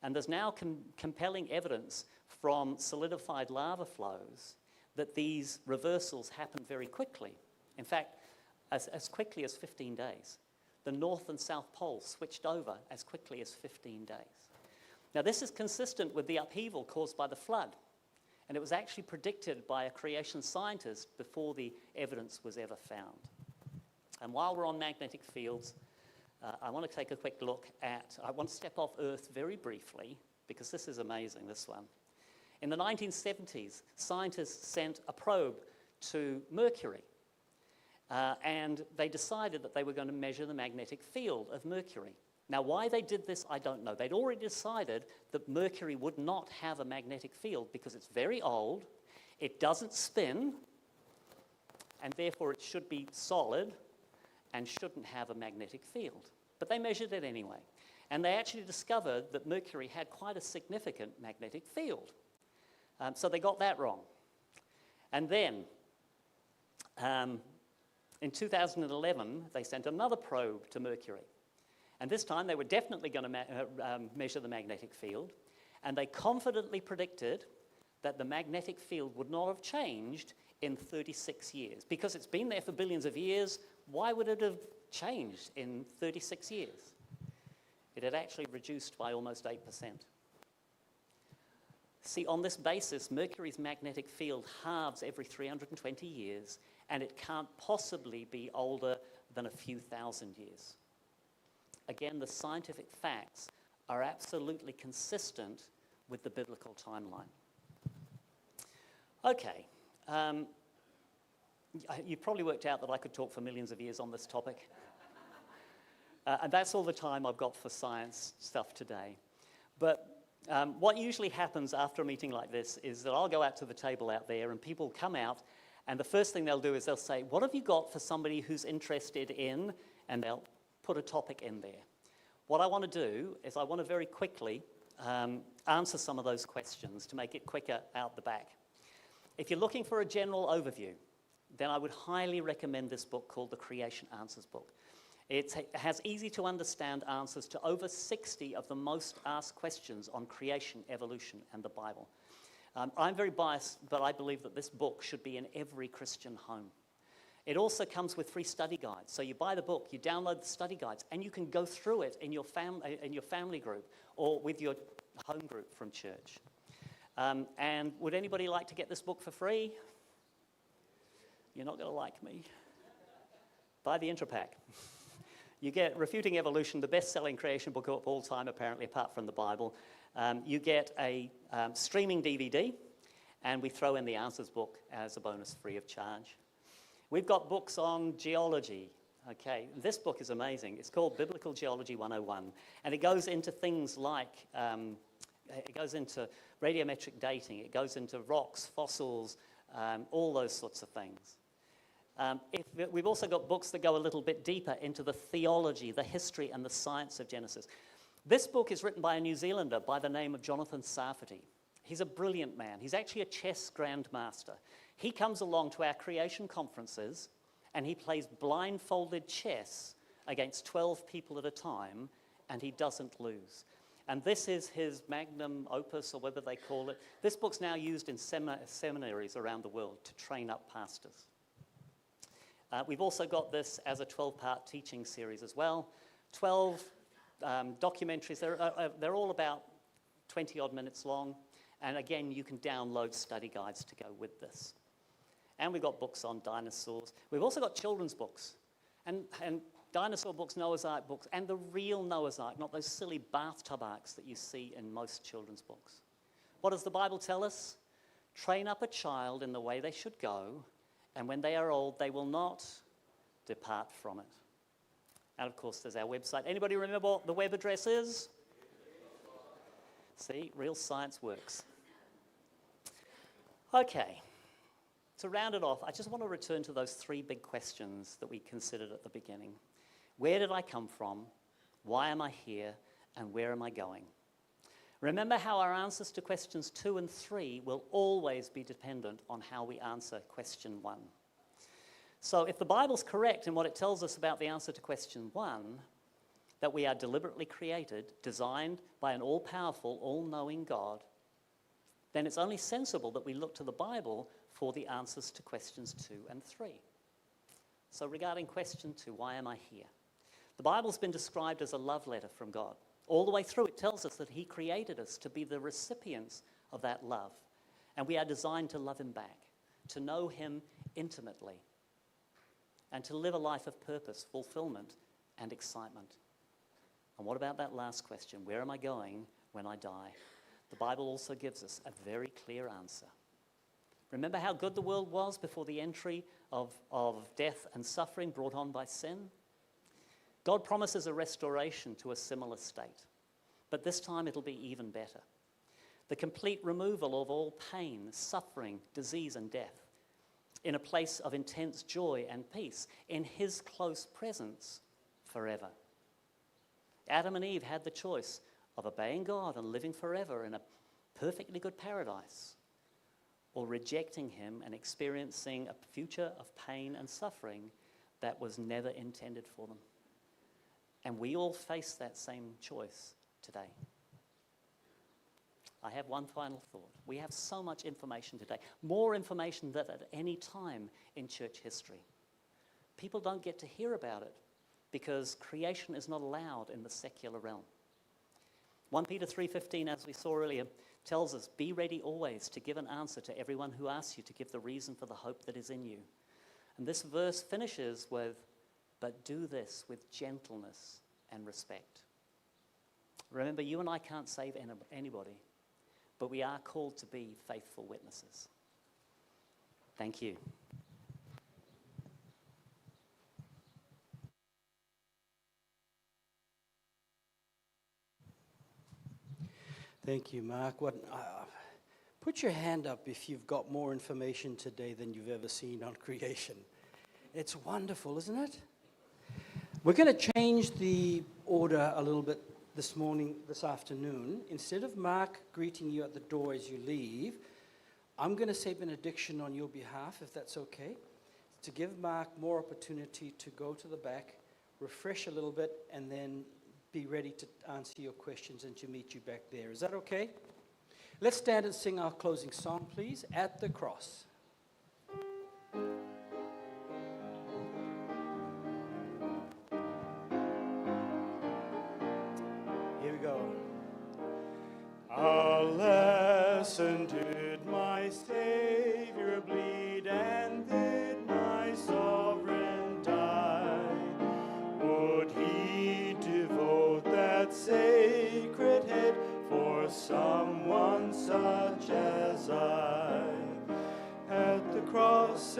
Speaker 2: And there's now compelling evidence from solidified lava flows that these reversals happen very quickly. In fact, as quickly as 15 days. The North and South Poles switched over as quickly as 15 days. Now, this is consistent with the upheaval caused by the flood. And it was actually predicted by a creation scientist before the evidence was ever found. And while we're on magnetic fields, I want to take a quick look at, I want to step off Earth very briefly, because this is amazing, this one. In the 1970s, scientists sent a probe to Mercury, and they decided that they were going to measure the magnetic field of Mercury. Now, why they did this, I don't know. They'd already decided that Mercury would not have a magnetic field because it's very old, it doesn't spin, and therefore it should be solid and shouldn't have a magnetic field. But they measured it anyway. And they actually discovered that Mercury had quite a significant magnetic field. So they got that wrong. And then, in 2011, they sent another probe to Mercury. And this time they were definitely going to measure the magnetic field. And they confidently predicted that the magnetic field would not have changed in 36 years. Because it's been there for billions of years, why would it have changed in 36 years? It had actually reduced by almost 8%. See, on this basis, Mercury's magnetic field halves every 320 years, and it can't possibly be older than a few thousand years. Again, the scientific facts are absolutely consistent with the biblical timeline. Okay. You've probably worked out that I could talk for millions of years on this topic. And that's all the time I've got for science stuff today. But what usually happens after a meeting like this is that I'll go out to the table out there and people come out, and the first thing they'll do is they'll say, what have you got for somebody who's interested in, and they'll put a topic in there. What I want to do is I want to very quickly answer some of those questions to make it quicker out the back. If you're looking for a general overview, then I would highly recommend this book called The Creation Answers Book. It has easy-to-understand answers to over 60 of the most asked questions on creation, evolution, and the Bible. I'm very biased, but I believe that this book should be in every Christian home. It also comes with free study guides. So you buy the book, you download the study guides, and you can go through it in your family group or with your home group from church. And would anybody like to get this book for free? You're not going to like me. Buy the Intrapack. You get Refuting Evolution, the best-selling creation book of all time, apparently, apart from the Bible. You get a streaming DVD, and we throw in the Answers book as a bonus free of charge. We've got books on geology. Okay, this book is amazing. It's called Biblical Geology 101, and it goes into things like, it goes into radiometric dating, it goes into rocks, fossils, all those sorts of things. We've also got books that go a little bit deeper into the theology, the history, and the science of Genesis. This book is written by a New Zealander by the name of Jonathan Sarfati. He's a brilliant man. He's actually a chess grandmaster. He comes along to our creation conferences, and he plays blindfolded chess against 12 people at a time, and he doesn't lose. And this is his magnum opus, or whatever they call it. This book's now used in seminaries around the world to train up pastors. We've also got this as a 12-part teaching series as well. 12 documentaries. They're all about 20-odd minutes long. And again, you can download study guides to go with this. And we've got books on dinosaurs. We've also got children's books. And dinosaur books, Noah's Ark books, and the real Noah's Ark, not those silly bathtub arks that you see in most children's books. What does the Bible tell us? Train up a child in the way they should go, and when they are old, they will not depart from it. And of course, there's our website. Anybody remember what the web address is? See, real science works. Okay, to round it off, I just want to return to those three big questions that we considered at the beginning. Where did I come from? Why am I here? And where am I going? Remember how our answers to questions 2 and 3 will always be dependent on how we answer question 1. So if the Bible's correct in what it tells us about the answer to question 1, that we are deliberately created, designed by an all-powerful, all-knowing God, then it's only sensible that we look to the Bible for the answers to questions 2 and 3. So regarding question 2, why am I here? The Bible's been described as a love letter from God. All the way through, it tells us that he created us to be the recipients of that love. And we are designed to love him back, to know him intimately, and to live a life of purpose, fulfillment, and excitement. And what about that last question? Where am I going when I die? The Bible also gives us a very clear answer. Remember how good the world was before the entry of death and suffering brought on by sin? God promises a restoration to a similar state, but this time it'll be even better. The complete removal of all pain, suffering, disease, and death, in a place of intense joy and peace, in his close presence forever. Adam and Eve had the choice of obeying God and living forever in a perfectly good paradise, or rejecting him and experiencing a future of pain and suffering that was never intended for them. And we all face that same choice today. I have one final thought. We have so much information today, more information than at any time in church history. People don't get to hear about it because creation is not allowed in the secular realm. 1 Peter 3:15, as we saw earlier, tells us, be ready always to give an answer to everyone who asks you to give the reason for the hope that is in you. And this verse finishes with, but do this with gentleness and respect. Remember, you and I can't save anybody, but we are called to be faithful witnesses. Thank you.
Speaker 3: Thank you, Mark. Put your hand up if you've got more information today than you've ever seen on creation. It's wonderful, isn't it? We're going to change the order a little bit this afternoon. Instead of Mark greeting you at the door as you leave, I'm going to say benediction on your behalf, if that's okay, to give Mark more opportunity to go to the back, refresh a little bit, and then be ready to answer your questions and to meet you back there. Is that okay? Let's stand and sing our closing song, please, At the Cross. Here we go.
Speaker 4: Alas, and did my Savior bleed, and did my sovereign die? Would he devote that sacred head for someone such as I? At the cross,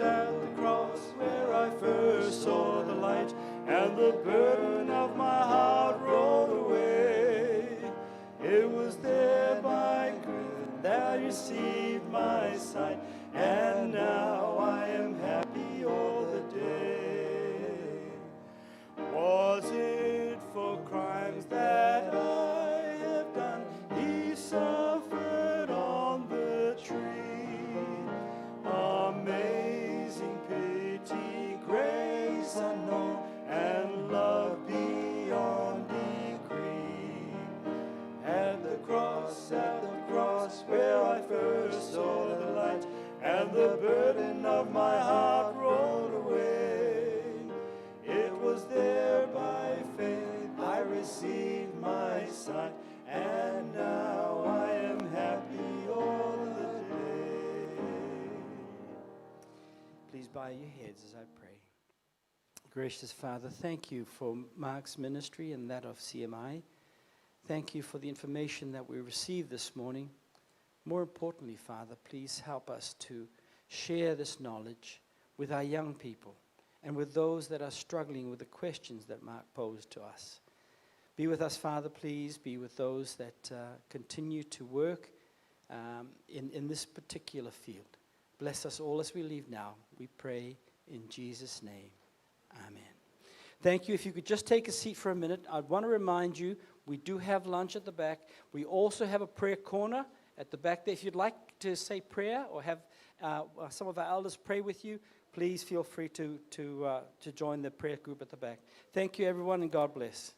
Speaker 4: where I first saw the light, and the burden of my heart rolled away, it was there by grace that I received my sight, and now I am happy all the day. Was it for crimes that I have done he suffered on the tree? Amazing pity, grace unknown, and love beyond degree. At the cross, where I first saw the light, and the burden of my heart rolled away, it was there by faith I received my sight, and now I am happy all the day.
Speaker 3: Please bow your heads as I pray. Gracious Father, thank you for Mark's ministry and that of CMI. Thank you for the information that we received this morning. More importantly, Father, please help us to share this knowledge with our young people and with those that are struggling with the questions that Mark posed to us. Be with us, Father, please. Be with those that continue to work in this particular field. Bless us all as we leave now. We pray in Jesus' name. Amen. Thank you. If you could just take a seat for a minute, I'd want to remind you, we do have lunch at the back. We also have a prayer corner at the back there. If you'd like to say prayer or have some of our elders pray with you, please feel free to join the prayer group at the back. Thank you, everyone, and God bless.